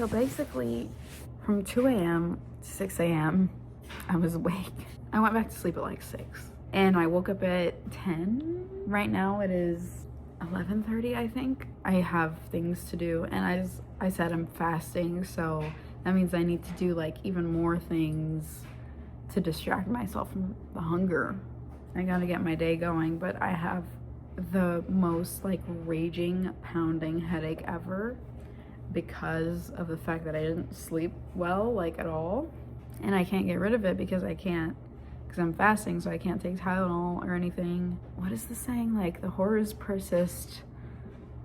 So basically from 2 a.m. to 6 a.m. I was awake. I went back to sleep at like 6 and I woke up at 10. Right now it is 11:30, I think. I have things to do, and I said I'm fasting, so that means I need to do like even more things to distract myself from the hunger. I gotta get my day going, but I have the most like raging, pounding headache ever because of the fact that I didn't sleep well, like at all. And I can't get rid of it because I'm fasting, so I can't take Tylenol or anything. What is the saying? Like, the horrors persist,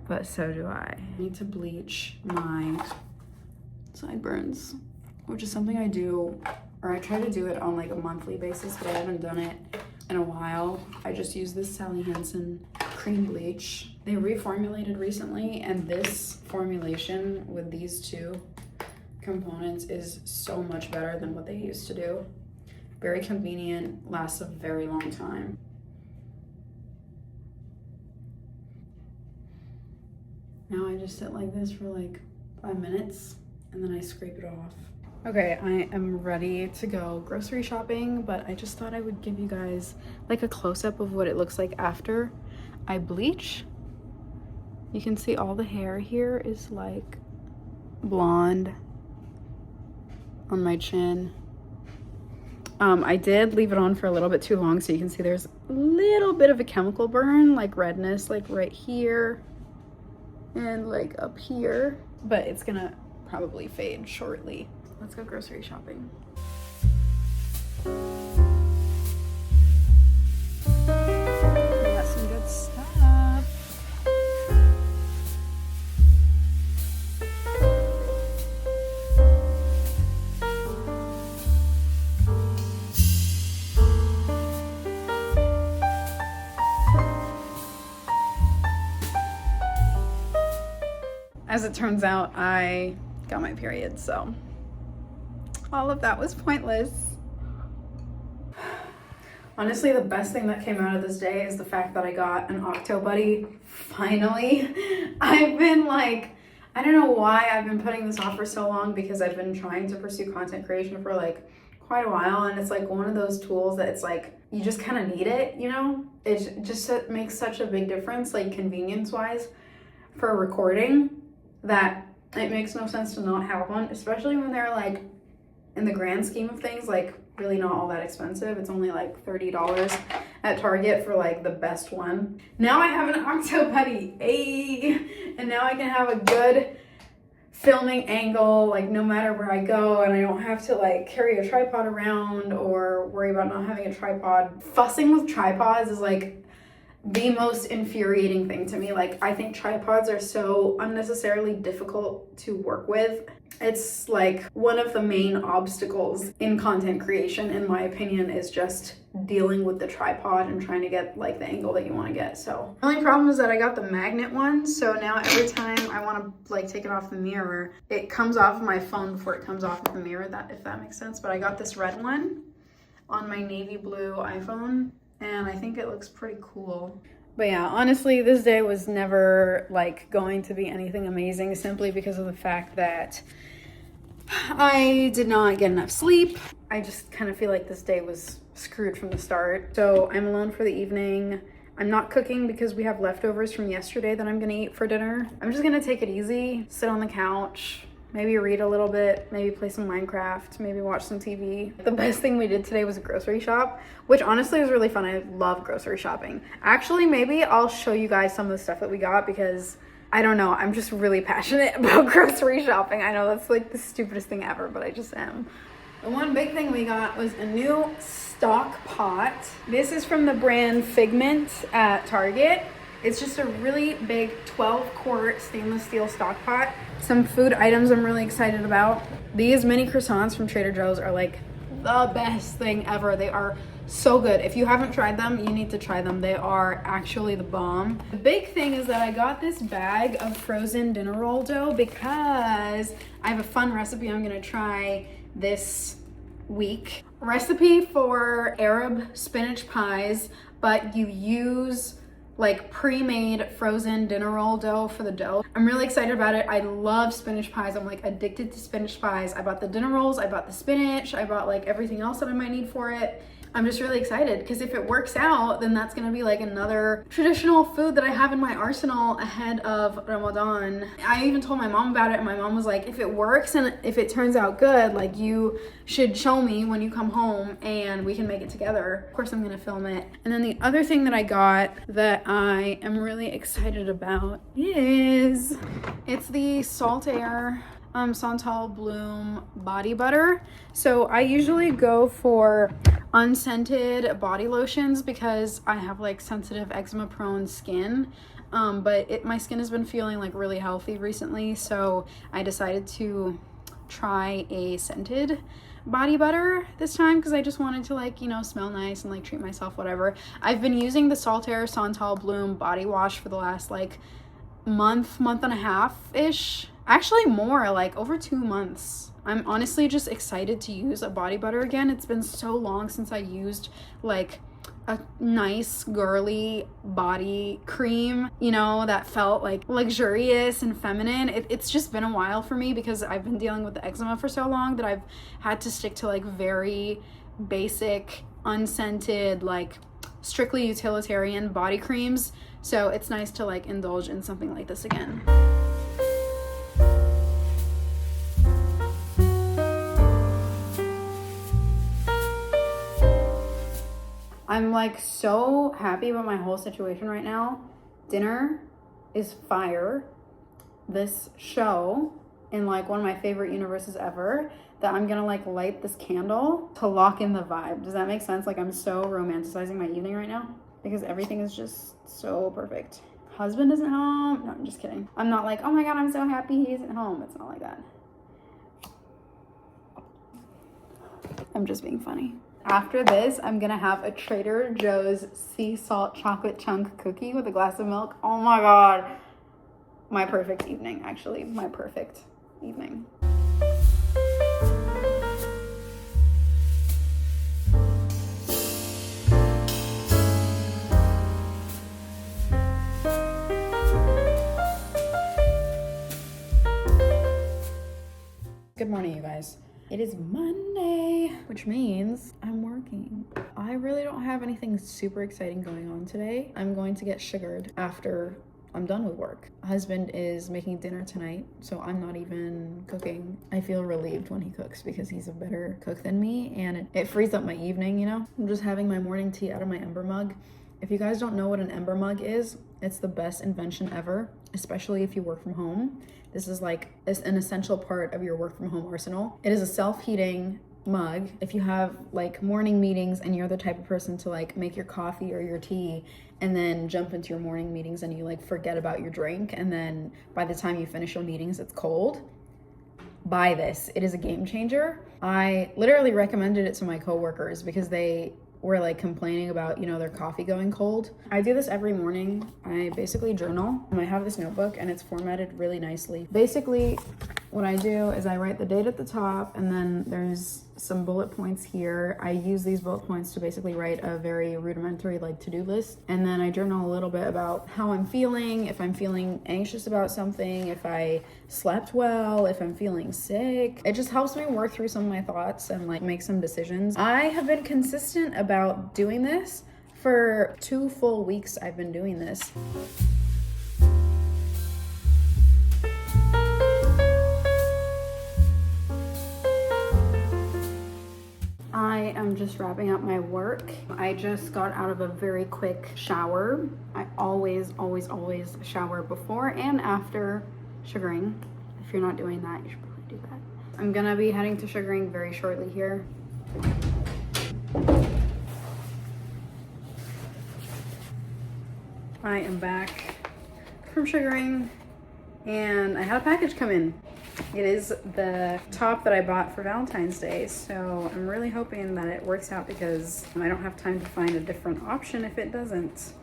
but so do I. I need to bleach my sideburns, which is something I do, or I try to do it on like a monthly basis, but I haven't done it in a while. I just use this Sally Hansen cream bleach. They reformulated recently, and this formulation with these two components is so much better than what they used to do. Very convenient, lasts a very long time. Now I just sit like this for like 5 minutes and then I scrape it off. Okay, I am ready to go grocery shopping, but I just thought I would give you guys like a close-up of what it looks like after I bleach. You can see all the hair here is like blonde on my chin. I did leave it on for a little bit too long, so you can see there's a little bit of a chemical burn, like redness, like right here and like up here, but it's gonna probably fade shortly. Let's go grocery shopping. We got some good stuff. As it turns out, I got my period, so all of that was pointless. Honestly, the best thing that came out of this day is the fact that I got an Octo Buddy, finally. I've been like, I don't know why I've been putting this off for so long, because I've been trying to pursue content creation for like quite a while, and it's like one of those tools that it's like, you just kind of need it, you know? It just makes such a big difference, like convenience-wise, for recording, that it makes no sense to not have one, especially when they're like, in the grand scheme of things, like really not all that expensive. It's only like $30 at Target for like the best one. Now I have an Octo Buddy, ayy, and now I can have a good filming angle, like no matter where I go, and I don't have to like carry a tripod around or worry about not having a tripod. Fussing with tripods is like the most infuriating thing to me. Like, I think tripods are so unnecessarily difficult to work with. It's like one of the main obstacles in content creation, in my opinion, is just dealing with the tripod and trying to get like the angle that you want to get. So the only problem is that I got the magnet one, so now every time I want to like take it off the mirror, it comes off of my phone before it comes off of the mirror, if that makes sense. But I got this red one on my navy blue iPhone, and I think it looks pretty cool. But yeah, honestly, this day was never like going to be anything amazing, simply because of the fact that I did not get enough sleep. I just kind of feel like this day was screwed from the start. So I'm alone for the evening. I'm not cooking because we have leftovers from yesterday that I'm gonna eat for dinner. I'm just gonna take it easy, sit on the couch, maybe read a little bit, maybe play some Minecraft, maybe watch some TV. The best thing we did today was a grocery shop, which honestly was really fun. I love grocery shopping. Actually, maybe I'll show you guys some of the stuff that we got, because I don't know, I'm just really passionate about grocery shopping. I know that's like the stupidest thing ever, but I just am. The one big thing we got was a new stock pot. This is from the brand Figment at Target. It's just a really big 12-quart stainless steel stock pot. Some food items I'm really excited about. These mini croissants from Trader Joe's are like the best thing ever. They are so good. If you haven't tried them, you need to try them. They are actually the bomb. The big thing is that I got this bag of frozen dinner roll dough because I have a fun recipe I'm gonna try this week. Recipe for Arab spinach pies, but you use like pre-made frozen dinner roll dough for the dough. I'm really excited about it. I love spinach pies. I'm like addicted to spinach pies. I bought the dinner rolls, I bought the spinach, I bought like everything else that I might need for it. I'm just really excited because if it works out, then that's gonna be like another traditional food that I have in my arsenal ahead of Ramadan. I even told my mom about it, and my mom was like, if it works and if it turns out good, like you should show me when you come home and we can make it together. Of course, I'm gonna film it. And then the other thing that I got that I am really excited about is it's the Saltaire Santal Bloom body butter. So I usually go for unscented body lotions because I have like sensitive eczema prone skin, but my skin has been feeling like really healthy recently, so I decided to try a scented body butter this time because I just wanted to like, you know, smell nice and like treat myself, whatever. I've been using the Saltaire Santal Bloom body wash for the last like month and a half ish, actually more, like over 2 months. I'm honestly just excited to use a body butter again. It's been so long since I used like a nice girly body cream, you know, that felt like luxurious and feminine. It's just been a while for me because I've been dealing with the eczema for so long that I've had to stick to like very basic, unscented, like strictly utilitarian body creams. So it's nice to like indulge in something like this again. I'm like so happy about my whole situation right now. Dinner is fire. This show in like one of my favorite universes ever, that I'm gonna like light this candle to lock in the vibe. Does that make sense? Like I'm so romanticizing my evening right now because everything is just so perfect. Husband isn't home. No, I'm just kidding. I'm not like, oh my God, I'm so happy he isn't home. It's not like that. I'm just being funny. After this, I'm gonna have a Trader Joe's sea salt chocolate chunk cookie with a glass of milk. Oh my God. My perfect evening, actually. My perfect evening. Good morning, you guys. It is Monday, which means I'm working. I really don't have anything super exciting going on today. I'm going to get sugared after I'm done with work. Husband is making dinner tonight, so I'm not even cooking. I feel relieved when he cooks because he's a better cook than me, and it frees up my evening, you know? I'm just having my morning tea out of my Ember mug. If you guys don't know what an Ember mug is, it's the best invention ever, especially if you work from home. This is like an essential part of your work from home arsenal. It is a self-heating mug. If you have like morning meetings and you're the type of person to like make your coffee or your tea and then jump into your morning meetings and you like forget about your drink, and then by the time you finish your meetings it's cold, buy this. It is a game changer. I literally recommended it to my coworkers because they were like complaining about, you know, their coffee going cold. I do this every morning. I basically journal, and I have this notebook and it's formatted really nicely. Basically, what I do is I write the date at the top, and then there's some bullet points here. I use these bullet points to basically write a very rudimentary like to-do list, and then I journal a little bit about how I'm feeling, if I'm feeling anxious about something, if I slept well, if I'm feeling sick. It just helps me work through some of my thoughts and like make some decisions. I have been consistent about doing this for 2 full weeks. I've been doing this. I am just wrapping up my work. I just got out of a very quick shower. I always shower before and after sugaring. If you're not doing that, you should probably do that. I'm gonna be heading to sugaring very shortly here. I am back from sugaring and I had a package come in. It is the top that I bought for Valentine's Day, so I'm really hoping that it works out because I don't have time to find a different option if it doesn't.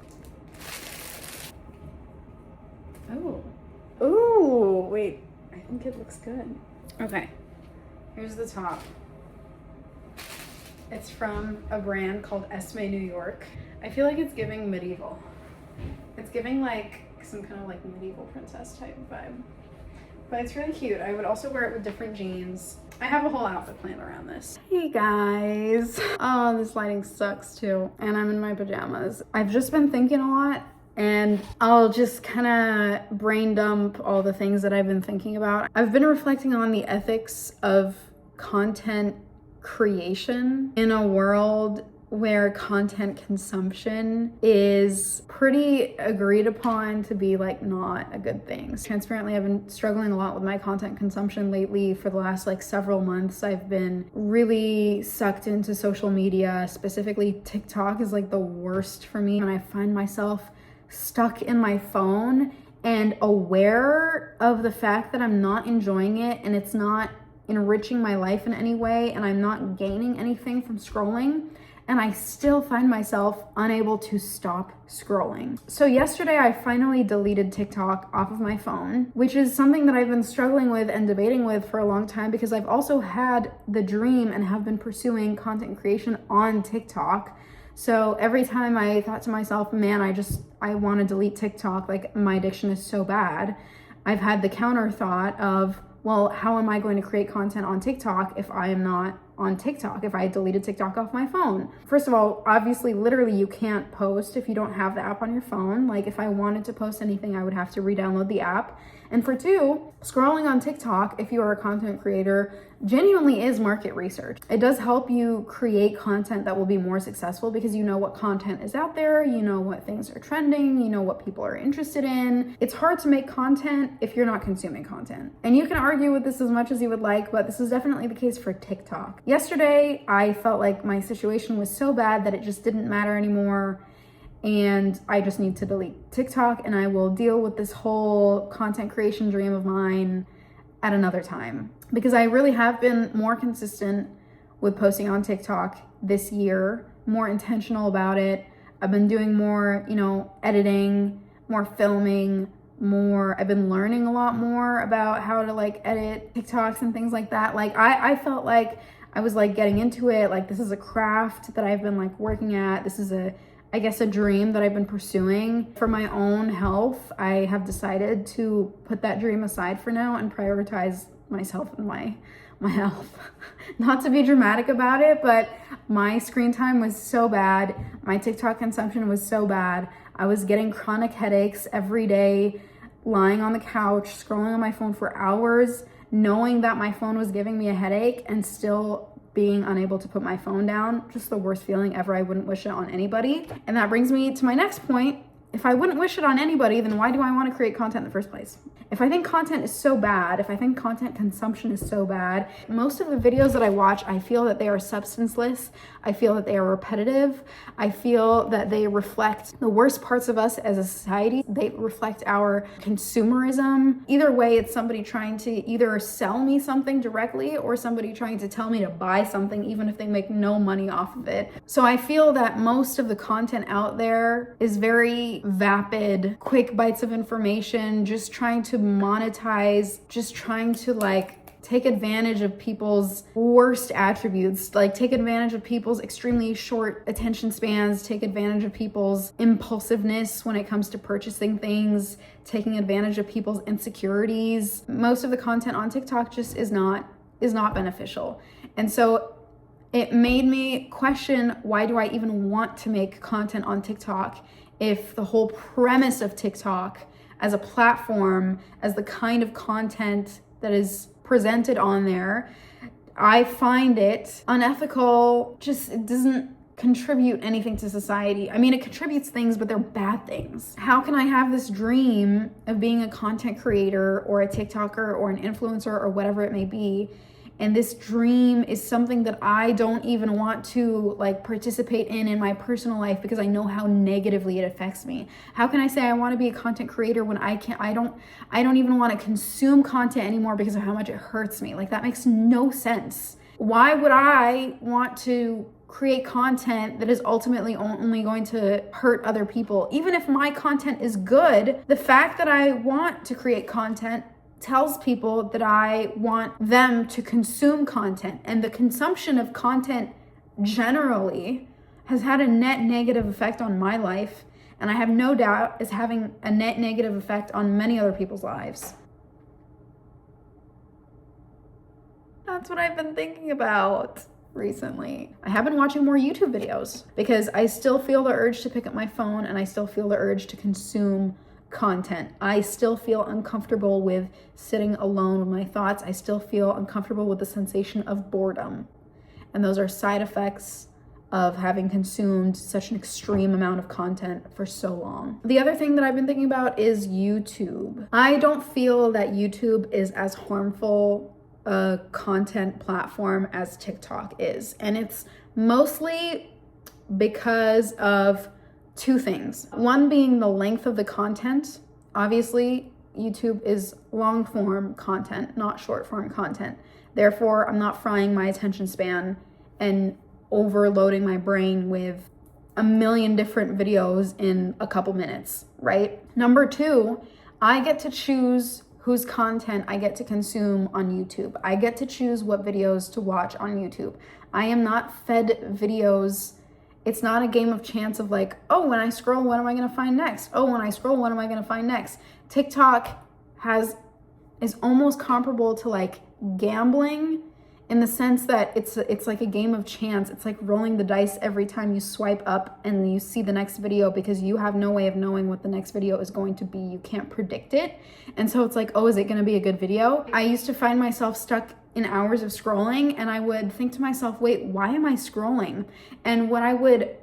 Oh. Ooh, wait, I think it looks good. Okay, here's the top. It's from a brand called Esme New York. I feel like it's giving medieval. It's giving like some kind of like medieval princess type vibe. But it's really cute. I would also wear it with different jeans. I have a whole outfit planned around this. Hey guys. Oh, this lighting sucks too. And I'm in my pajamas. I've just been thinking a lot, and I'll just kind of brain dump all the things that I've been thinking about. I've been reflecting on the ethics of content creation in a world where content consumption is pretty agreed upon to be like not a good thing. Transparently, I've been struggling a lot with my content consumption lately. For the last like several months, I've been really sucked into social media. Specifically, TikTok is like the worst for me, and I find myself stuck in my phone and aware of the fact that I'm not enjoying it and it's not enriching my life in any way, and I'm not gaining anything from scrolling. And I still find myself unable to stop scrolling. So yesterday I finally deleted TikTok off of my phone, which is something that I've been struggling with and debating with for a long time, because I've also had the dream and have been pursuing content creation on TikTok. So every time I thought to myself, man, I want to delete TikTok, like my addiction is so bad, I've had the counter thought of, well, how am I going to create content on TikTok if I am not on TikTok, if I deleted TikTok off my phone? First of all, obviously, literally you can't post if you don't have the app on your phone. Like if I wanted to post anything, I would have to re-download the app. And for two, scrolling on TikTok, if you are a content creator, genuinely is market research. It does help you create content that will be more successful because you know what content is out there, you know what things are trending, you know what people are interested in. It's hard to make content if you're not consuming content. And you can argue with this as much as you would like, but this is definitely the case for TikTok. Yesterday, I felt like my situation was so bad that it just didn't matter anymore. And I just need to delete TikTok, and I will deal with this whole content creation dream of mine at another time. Because I really have been more consistent with posting on TikTok this year, more intentional about it. I've been doing more, editing, more filming, I've been learning a lot more about how to like edit TikToks and things like that. Like I felt like I was like getting into it. Like this is a craft that I've been like working at. This is a dream that I've been pursuing. For my own health, I have decided to put that dream aside for now and prioritize myself and my health. Not to be dramatic about it, but my screen time was so bad. My TikTok consumption was so bad. I was getting chronic headaches every day, lying on the couch, scrolling on my phone for hours, knowing that my phone was giving me a headache and still being unable to put my phone down. Just the worst feeling ever. I wouldn't wish it on anybody. And that brings me to my next point. If I wouldn't wish it on anybody, then why do I want to create content in the first place? If I think content is so bad, if I think content consumption is so bad, most of the videos that I watch, I feel that they are substanceless. I feel that they are repetitive. I feel that they reflect the worst parts of us as a society. They reflect our consumerism. Either way, it's somebody trying to either sell me something directly or somebody trying to tell me to buy something, even if they make no money off of it. So I feel that most of the content out there is very vapid, quick bites of information, just trying to monetize, just trying to like take advantage of people's worst attributes, like take advantage of people's extremely short attention spans, take advantage of people's impulsiveness when it comes to purchasing things, taking advantage of people's insecurities. Most of the content on TikTok just is not beneficial. And so it made me question, why do I even want to make content on TikTok if the whole premise of TikTok as a platform, as the kind of content that is presented on there, I find it unethical. Just, it doesn't contribute anything to society. I mean, it contributes things, but they're bad things. How can I have this dream of being a content creator or a TikToker or an influencer or whatever it may be, and this dream is something that I don't even want to like participate in my personal life because I know how negatively it affects me? How can I say I want to be a content creator when I don't even want to consume content anymore because of how much it hurts me? Like, that makes no sense. Why would I want to create content that is ultimately only going to hurt other people? Even if my content is good, the fact that I want to create content tells people that I want them to consume content, and the consumption of content generally has had a net negative effect on my life and I have no doubt is having a net negative effect on many other people's lives. That's what I've been thinking about recently. I have been watching more YouTube videos because I still feel the urge to pick up my phone and I still feel the urge to consume content. I still feel uncomfortable with sitting alone with my thoughts. I still feel uncomfortable with the sensation of boredom. And those are side effects of having consumed such an extreme amount of content for so long. The other thing that I've been thinking about is YouTube. I don't feel that YouTube is as harmful a content platform as TikTok is. And it's mostly because of two things. One being the length of the content. Obviously, YouTube is long form content, not short form content. Therefore, I'm not frying my attention span and overloading my brain with a million different videos in a couple minutes, right? Number two, I get to choose whose content I get to consume on YouTube. I get to choose what videos to watch on YouTube. I am not fed videos. It's not a game of chance of like, oh, when I scroll, what am I gonna find next? Oh, when I scroll, what am I gonna find next? TikTok is almost comparable to like gambling in the sense that it's like a game of chance. It's like rolling the dice every time you swipe up and you see the next video, because you have no way of knowing what the next video is going to be. You can't predict it. And so it's like, oh, is it gonna be a good video? I used to find myself stuck in hours of scrolling, and I would think to myself, wait, why am I scrolling? And what I would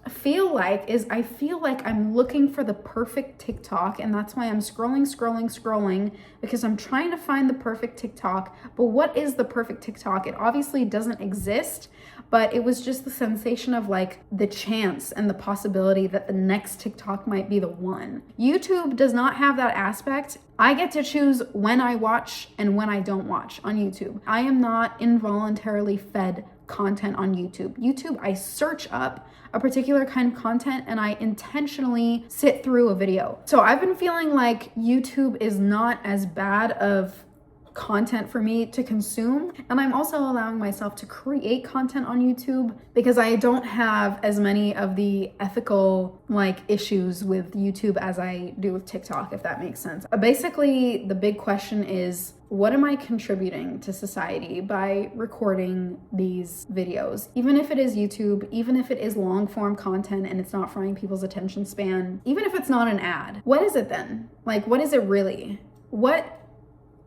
feel like is I feel like I'm looking for the perfect TikTok, and that's why I'm scrolling because I'm trying to find the perfect TikTok. But what is the perfect TikTok? It obviously doesn't exist, but it was just the sensation of like the chance and the possibility that the next TikTok might be the one. YouTube does not have that aspect. I get to choose when I watch and when I don't watch on YouTube. I am not involuntarily fed content on YouTube. YouTube, I search up a particular kind of content and I intentionally sit through a video. So I've been feeling like YouTube is not as bad of content for me to consume, and I'm also allowing myself to create content on YouTube because I don't have as many of the ethical issues with YouTube as I do with TikTok, if that makes sense. Basically, the big question is, what am I contributing to society by recording these videos? Even if it is YouTube, even if it is long form content and it's not frying people's attention span, even if it's not an ad, what is it then? What is it really? What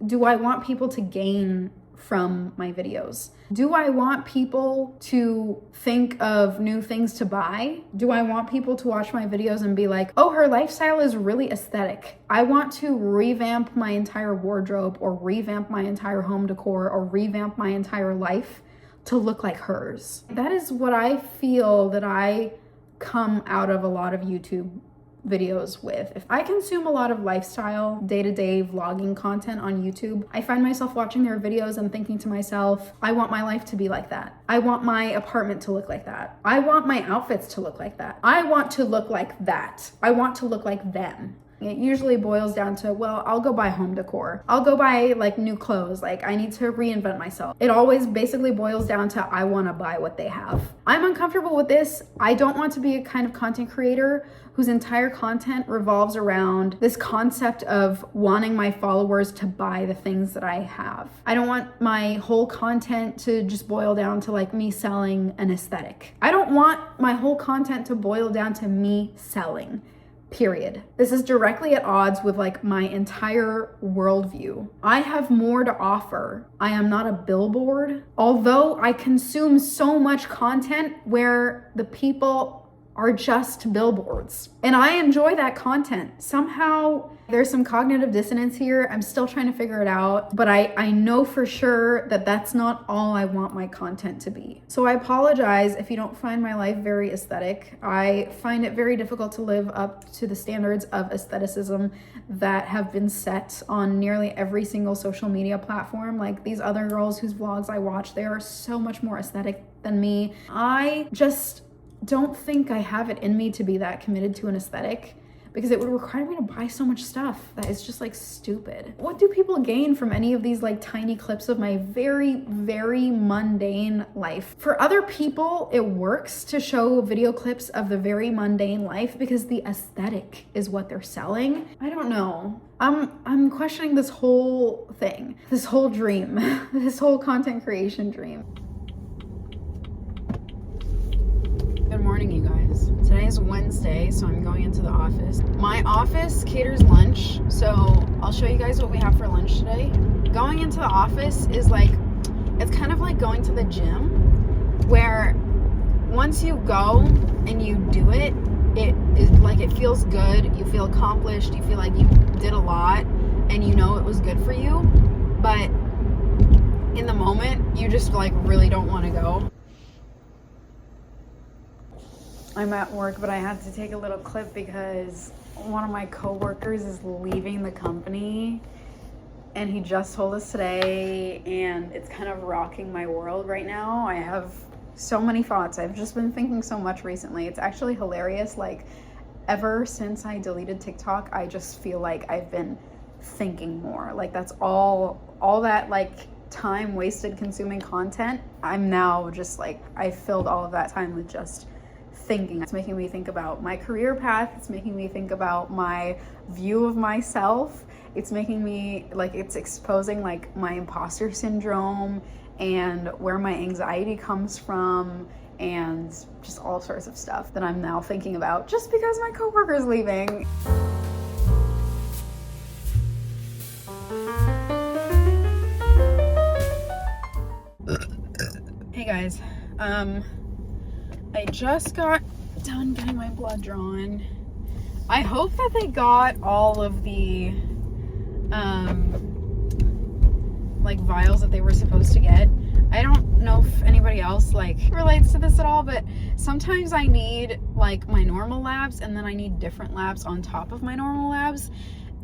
do I want people to gain from my videos? Do I want people to think of new things to buy? Do I want people to watch my videos and be like, oh, her lifestyle is really aesthetic. I want to revamp my entire wardrobe or revamp my entire home decor or revamp my entire life to look like hers. That is what I feel that I come out of a lot of YouTube videos with. If I consume a lot of lifestyle, day-to-day vlogging content on YouTube, I find myself watching their videos and thinking to myself, I want my life to be like that. I want my apartment to look like that. I want my outfits to look like that. I want to look like that. I want to look like them. It usually boils down to, well, I'll go buy home decor. I'll go buy new clothes. I need to reinvent myself. It always basically boils down to, I want to buy what they have. I'm uncomfortable with this. I don't want to be a kind of content creator whose entire content revolves around this concept of wanting my followers to buy the things that I have. I don't want my whole content to just boil down to me selling an aesthetic. I don't want my whole content to boil down to me selling. Period. This is directly at odds with my entire worldview. I have more to offer. I am not a billboard. Although I consume so much content where the people are just billboards. And I enjoy that content. Somehow there's some cognitive dissonance here. I'm still trying to figure it out, but I know for sure that that's not all I want my content to be. So I apologize if you don't find my life very aesthetic. I find it very difficult to live up to the standards of aestheticism that have been set on nearly every single social media platform. These other girls whose vlogs I watch, they are so much more aesthetic than me. I just don't think I have it in me to be that committed to an aesthetic, because it would require me to buy so much stuff that is just like stupid. What do people gain from any of these like tiny clips of my very, very mundane life? For other people, it works to show video clips of the very mundane life because the aesthetic is what they're selling. I don't know. I'm questioning this whole thing, this whole dream, this whole content creation dream. Good morning, you guys. Today is Wednesday, so I'm going into the office. My office caters lunch, so I'll show you guys what we have for lunch today. Going into the office is like, it's kind of like going to the gym, where once you go and you do it, it feels good, you feel accomplished, you feel like you did a lot, and you know it was good for you, but in the moment, you just like really don't want to go. I'm at work, but I had to take a little clip because one of my coworkers is leaving the company, and he just told us today, and it's kind of rocking my world right now. I have so many thoughts. I've just been thinking so much recently. It's actually hilarious. Like, ever since I deleted TikTok, I just feel like I've been thinking more. Like, that's all that like time wasted consuming content. I'm now just like, I filled all of that time with just thinking. It's making me think about my career path. It's making me think about my view of myself. It's making me like, it's exposing like my imposter syndrome and where my anxiety comes from, and just all sorts of stuff that I'm now thinking about just because my coworker's leaving. Hey guys, I just got done getting my blood drawn. I hope that they got all of the like vials that they were supposed to get. I don't know if anybody else like relates to this at all, but sometimes I need like my normal labs, and then I need different labs on top of my normal labs.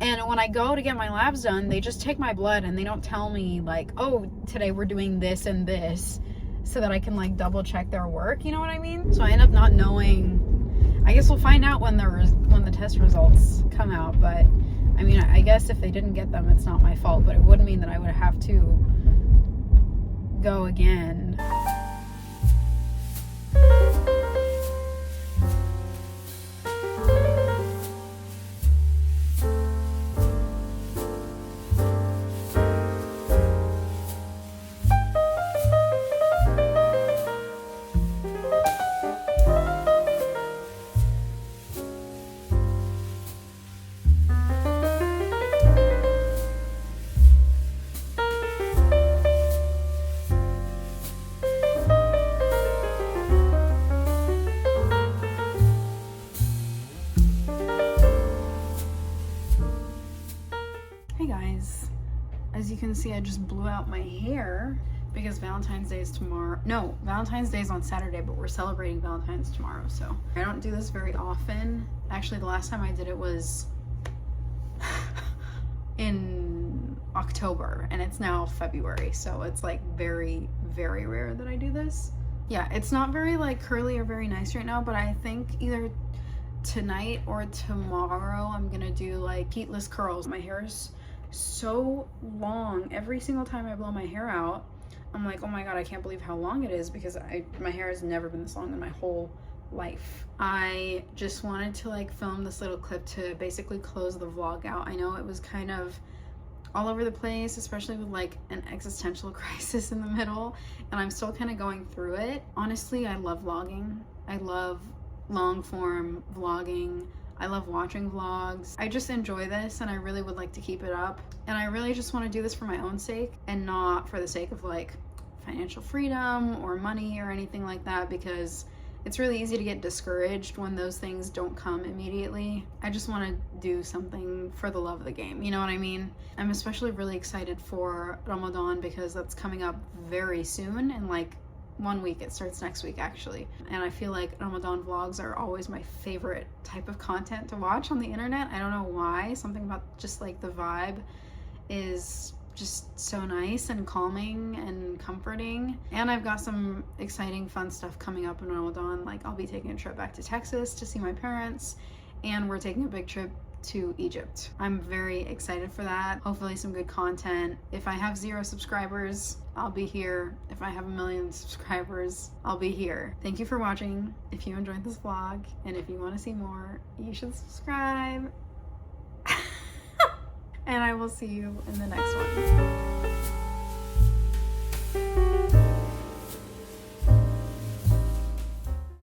And when I go to get my labs done, they just take my blood and they don't tell me like, oh, today we're doing this and this, so that I can like double check their work, you know what I mean? So I end up not knowing. I guess we'll find out when the test results come out, but I mean, I guess if they didn't get them, it's not my fault, but it would mean that I would have to go again. As you can see, I just blew out my hair because Valentine's Day is tomorrow. No, Valentine's Day is on Saturday, but we're celebrating Valentine's tomorrow, so I don't do this very often. Actually, the last time I did it was in October, and it's now February, so it's like very, very rare that I do this. Yeah, it's not very like curly or very nice right now, but I think either tonight or tomorrow I'm gonna do like heatless curls. My hair is so long. Every single time I blow my hair out, I'm like, oh my god, I can't believe how long it is, because my hair has never been this long in my whole life. I just wanted to like film this little clip to basically close the vlog out. I know it was kind of all over the place, especially with like an existential crisis in the middle, and I'm still kind of going through it. Honestly, I love vlogging. I love long form vlogging. I love watching vlogs. I just enjoy this, and I really would like to keep it up. And I really just want to do this for my own sake and not for the sake of like financial freedom or money or anything like that, because it's really easy to get discouraged when those things don't come immediately. I just want to do something for the love of the game, you know what I mean? I'm especially really excited for Ramadan because that's coming up very soon, in like 1 week. It starts next week actually, and I feel like Ramadan vlogs are always my favorite type of content to watch on the internet. I don't know why, something about just like the vibe is just so nice and calming and comforting. And I've got some exciting fun stuff coming up in Ramadan. Like I'll be taking a trip back to Texas to see my parents, and we're taking a big trip to Egypt. I'm very excited for that. Hopefully some good content. If I have 0 subscribers, I'll be here. If I have 1 million subscribers, I'll be here. Thank you for watching. If you enjoyed this vlog, and if you want to see more, you should subscribe. And I will see you in the next one.